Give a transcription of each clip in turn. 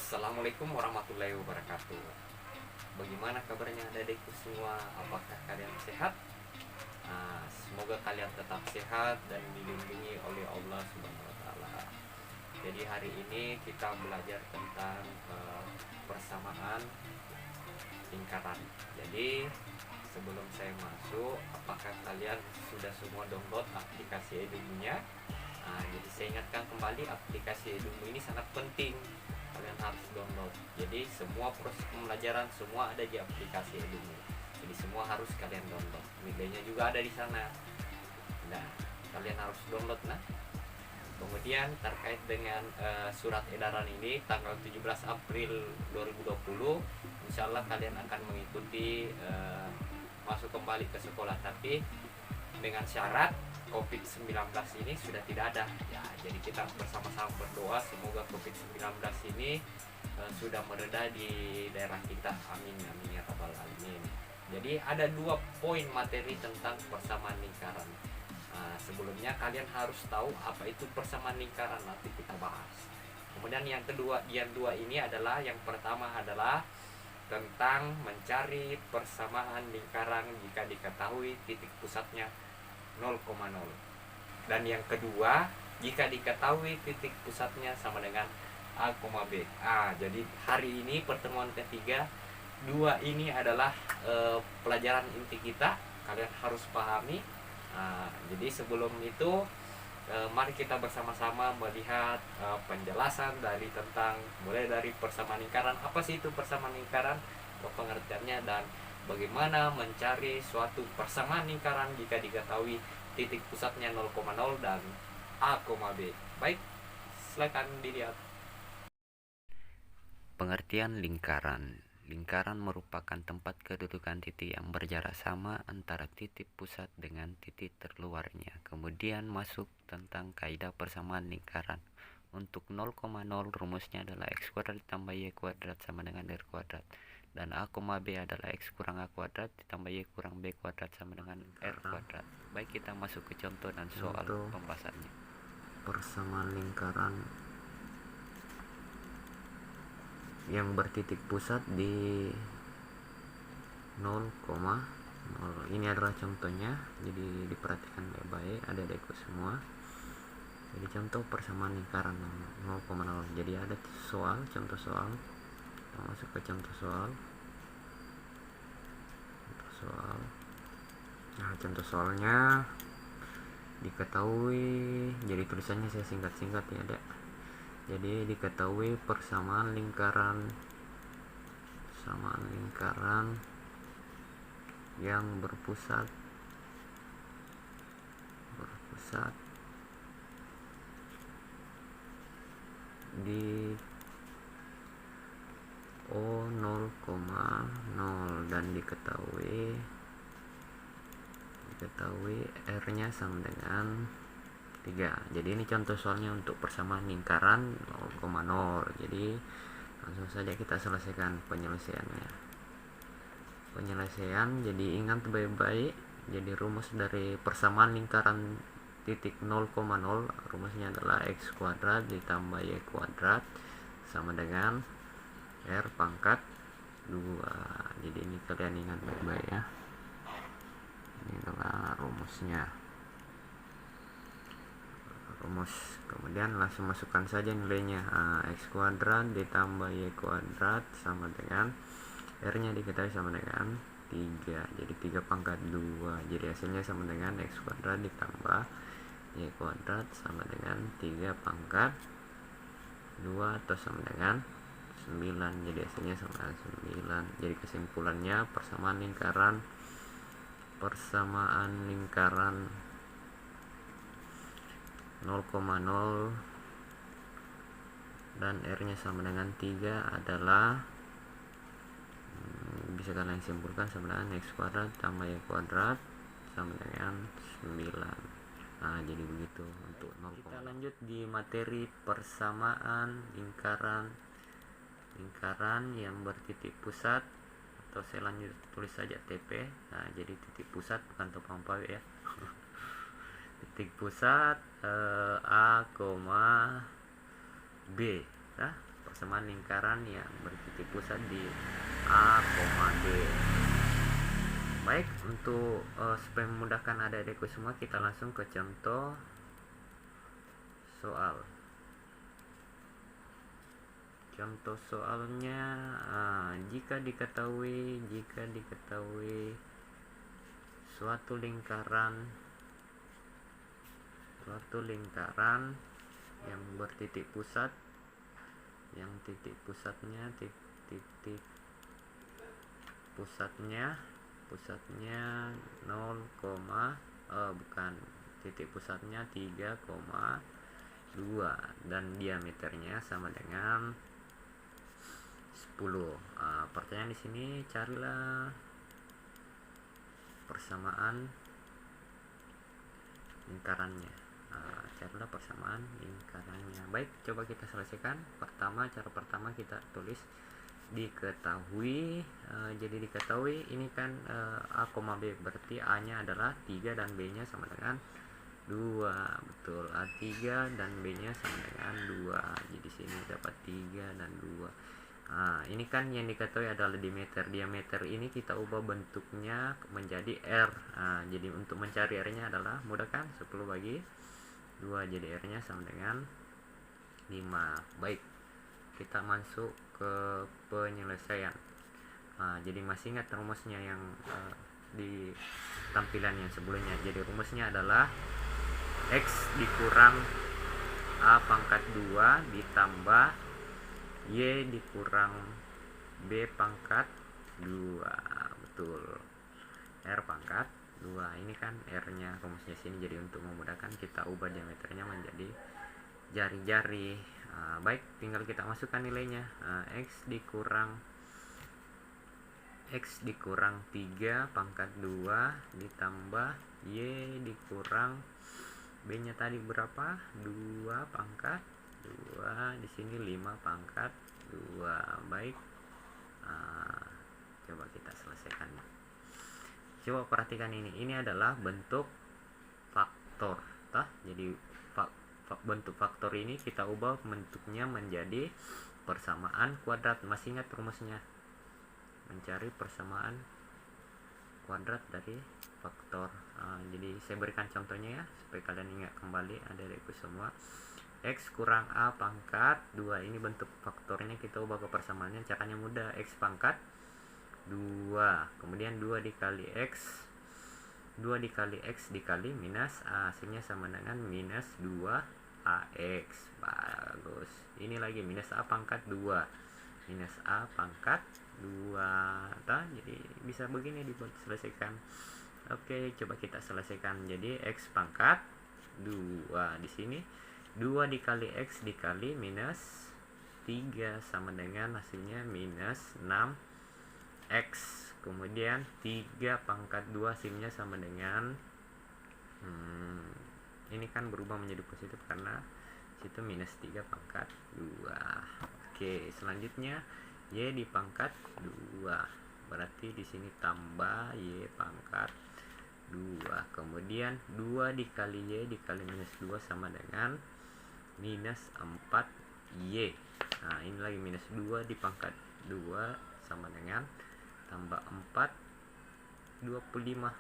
Assalamualaikum warahmatullahi wabarakatuh. Bagaimana kabarnya adikku semua? Apakah kalian sehat? Semoga kalian tetap sehat dan dilindungi oleh Allah Subhanahu wa taala. Jadi hari ini kita belajar tentang persamaan lingkaran. Jadi sebelum saya masuk, apakah kalian sudah semua download aplikasi Edumu-nya? Jadi saya ingatkan kembali, aplikasi Edumu ini sangat penting, kalian harus download. Jadi semua proses pembelajaran semua ada di aplikasi Edumu. Jadi semua harus kalian download. Nilainya juga ada di sana. Nah, kalian harus download. Kemudian terkait dengan surat edaran ini tanggal 17 April 2020, insya Allah kalian akan mengikuti masuk kembali ke sekolah, tapi dengan syarat COVID-19 ini sudah tidak ada ya. Jadi kita bersama-sama berdoa semoga COVID-19 ini sudah mereda di daerah kita. Amin amin ya rabbal alamin. Jadi ada 2 poin materi tentang persamaan lingkaran. Sebelumnya kalian harus tahu apa itu persamaan lingkaran, nanti kita bahas. Kemudian yang dua ini adalah, yang pertama adalah tentang mencari persamaan lingkaran jika diketahui titik pusatnya 0,0. Dan yang kedua, jika diketahui titik pusatnya sama dengan A, B. Jadi hari ini pertemuan ketiga, 2 ini adalah pelajaran inti kita, kalian harus pahami. Jadi sebelum itu mari kita bersama-sama melihat penjelasan dari tentang mulai dari persamaan lingkaran. Apa sih itu persamaan lingkaran, pengertiannya, dan bagaimana mencari suatu persamaan lingkaran jika diketahui titik pusatnya 0,0 dan A, B. Baik, silakan dilihat. Pengertian lingkaran. Lingkaran merupakan tempat kedudukan titik yang berjarak sama antara titik pusat dengan titik terluarnya. Kemudian masuk tentang kaidah persamaan lingkaran. Untuk 0,0 rumusnya adalah x kuadrat ditambah y kuadrat sama dengan r kuadrat. Dan A, B adalah x kurang A kuadrat ditambah y kurang B kuadrat sama dengan r kuadrat. Baik, kita masuk ke contoh dan soal pembahasannya. Persamaan lingkaran yang bertitik pusat di 0,0. Ini adalah contohnya, jadi diperhatikan baik-baik adik-adikku semua. Jadi contoh persamaan lingkaran 0,0. Jadi ada soal, contoh soal. Kita masuk ke contoh soal. Nah, contoh soalnya diketahui, jadi tulisannya saya singkat-singkat ya, Dek. Jadi diketahui persamaan lingkaran yang berpusat di O 0,0 dan diketahui R-nya sama dengan 3. Jadi ini contoh soalnya untuk persamaan lingkaran 0,0. Jadi langsung saja kita selesaikan penyelesaiannya. Jadi ingat baik-baik. Jadi rumus dari persamaan lingkaran titik 0,0 rumusnya adalah x kuadrat ditambah y kuadrat sama dengan r pangkat 2. Jadi ini kalian ingat baik-baik ya. Ini adalah rumusnya. Kemudian langsung masukkan saja nilainya. X kuadrat ditambah y kuadrat sama dengan r nya diketahui sama dengan 3. Jadi 3 pangkat 2. Jadi hasilnya sama dengan x kuadrat ditambah y kuadrat sama dengan 3 pangkat 2 atau sama dengan 9. Jadi hasilnya sama dengan 9. Jadi kesimpulannya persamaan lingkaran 0,0 dan R nya sama dengan 3 adalah bisa kalian simpulkan sama dengan x kuadrat tambah y kuadrat sama dengan 9. Jadi begitu untuk 0. Kita lanjut di materi persamaan lingkaran yang bertitik pusat, atau saya lanjut tulis saja TP. Jadi titik pusat bukan topang pawe ya. Titik pusat A, B. persamaan lingkaran yang bertitik pusat di A, B. Baik, untuk supaya memudahkan adik-adikku semua, kita langsung ke contoh soal. Contoh soalnya, jika diketahui suatu lingkaran yang bertitik pusat, yang titik pusatnya titik pusatnya 3,2 dan diameternya sama dengan 10. Pertanyaan di sini, carilah persamaan lingkarannya. Baik, coba kita selesaikan. Cara pertama kita tulis diketahui. Jadi diketahui ini kan A, B, berarti A nya adalah 3 dan B nya sama dengan 2. Betul, A3 dan B nya sama dengan 2. Jadi sini dapat 3 dan 2. Ini kan yang diketahui adalah diameter ini kita ubah bentuknya menjadi R. Jadi untuk mencari R nya adalah mudah kan, 10 bagi 2, jadi R nya sama dengan 5. Baik, kita masuk ke penyelesaian. Jadi masih ingat rumusnya yang di tampilan yang sebelumnya. Jadi rumusnya adalah X dikurang A pangkat 2 ditambah Y dikurang B pangkat 2. Betul, R pangkat 2. Ini kan R nya rumusnya sini, jadi untuk memudahkan kita ubah diameternya menjadi jari-jari. Baik, tinggal kita masukkan nilainya. X dikurang 3 pangkat 2 ditambah Y dikurang B nya tadi berapa? 2 pangkat 2, di sini 5 pangkat 2. Baik, coba kita selesaikan. Coba perhatikan ini adalah bentuk faktor. Jadi bentuk faktor ini kita ubah bentuknya menjadi persamaan kuadrat. Masih ingat rumusnya? Mencari persamaan kuadrat dari faktor. Jadi saya berikan contohnya ya, supaya kalian ingat kembali adik-adikku semua. X kurang A pangkat 2, ini bentuk faktornya kita ubah ke persamaannya. Caranya mudah, X pangkat 2, kemudian 2 dikali X dikali minus A, hasilnya sama dengan minus 2AX. Bagus, ini lagi minus A pangkat 2 jadi bisa begini diselesaikan. Oke, coba kita selesaikan. Jadi X pangkat 2, di sini 2 dikali X dikali minus 3 sama dengan hasilnya minus 6X. Kemudian 3 pangkat 2 hasilnya sama dengan ini kan berubah menjadi positif karena situ minus 3 pangkat 2. Oke, selanjutnya Y di pangkat 2, berarti di sini tambah Y pangkat 2. Kemudian 2 dikali Y dikali minus 2 sama dengan minus 4Y. Ini lagi minus 2 di pangkat 2 sama dengan tambah 4, 25.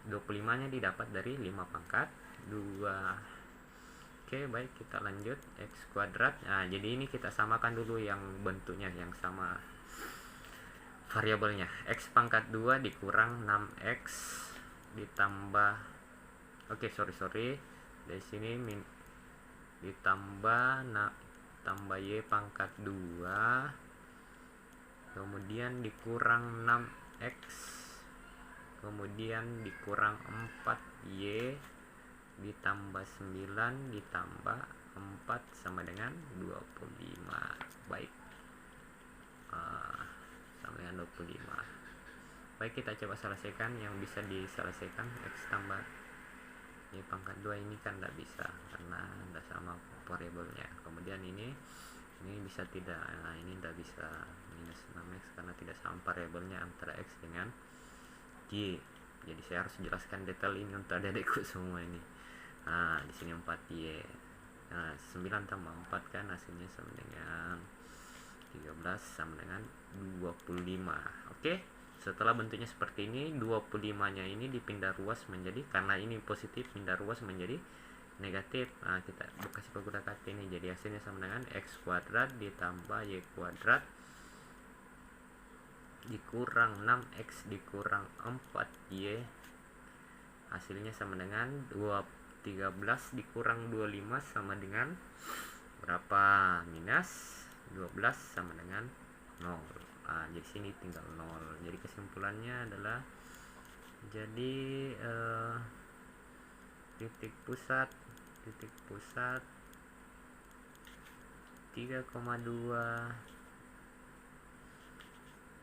25 nya didapat dari 5 pangkat 2. Oke, baik, kita lanjut. X kuadrat. Jadi ini kita samakan dulu yang bentuknya yang sama variabelnya. X pangkat 2 dikurang 6X ditambah sorry dari sini ditambah tambah Y pangkat 2, kemudian dikurang 6X, kemudian dikurang 4Y ditambah 9 ditambah 4 sama dengan 25. Baik, sama dengan 25. Baik, kita coba selesaikan yang bisa diselesaikan. X tambah Y pangkat 2 ini kan tidak bisa karena tidak sama variabelnya. Kemudian ini bisa tidak, ini tidak bisa, minus 6X karena tidak sama variabelnya antara X dengan Y. Jadi saya harus jelaskan detail ini untuk adik-adikku semua ini. Di sini 4Y. Nah, 9 tambah 4 kan hasilnya sama dengan 13 sama dengan 25. Oke, setelah bentuknya seperti ini, 25 nya ini dipindah ruas menjadi, karena ini positif, pindah ruas menjadi negatif. Nah, kita kasih pakai kata ini, jadi hasilnya sama dengan x kuadrat ditambah y kuadrat dikurang 6x dikurang 4y, hasilnya sama dengan 13 dikurang 25 sama dengan berapa? Minus 12 sama dengan 0. Nah, jadi sini tinggal 0. Jadi kesimpulannya adalah jadi titik pusat 3,2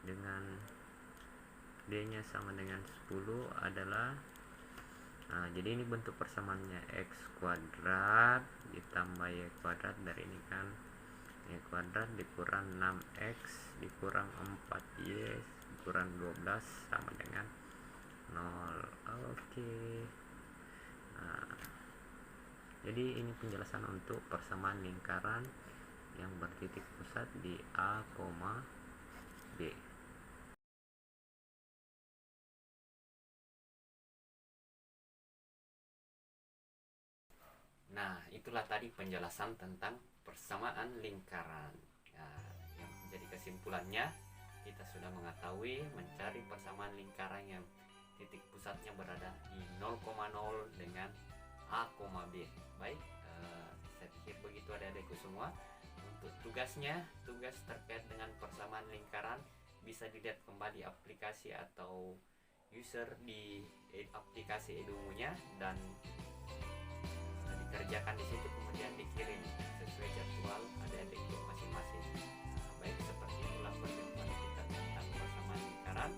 dengan D nya sama dengan 10 adalah, nah, jadi ini bentuk persamaannya x kuadrat ditambah y kuadrat, dari ini kan y kuadrat dikurang 6x dikurang 4y dikurang 12 sama dengan 0. Oke. Nah, jadi ini penjelasan untuk persamaan lingkaran yang bertitik pusat di A, B. Nah, itulah tadi penjelasan tentang persamaan lingkaran. Nah, yang menjadi kesimpulannya, kita sudah mengetahui mencari persamaan lingkaran yang titik pusatnya berada di 0,0 dengan A, B. Baik, saya pikir begitu adik-adikku semua. Untuk tugasnya, tugas terkait dengan persamaan lingkaran bisa dilihat kembali aplikasi atau user di aplikasi Edumunya, dan dikerjakan di situ, kemudian dikirim sesuai jadwal adik-adik masing-masing. Nah, baik, seperti itulah pertemuan kita tentang persamaan lingkaran.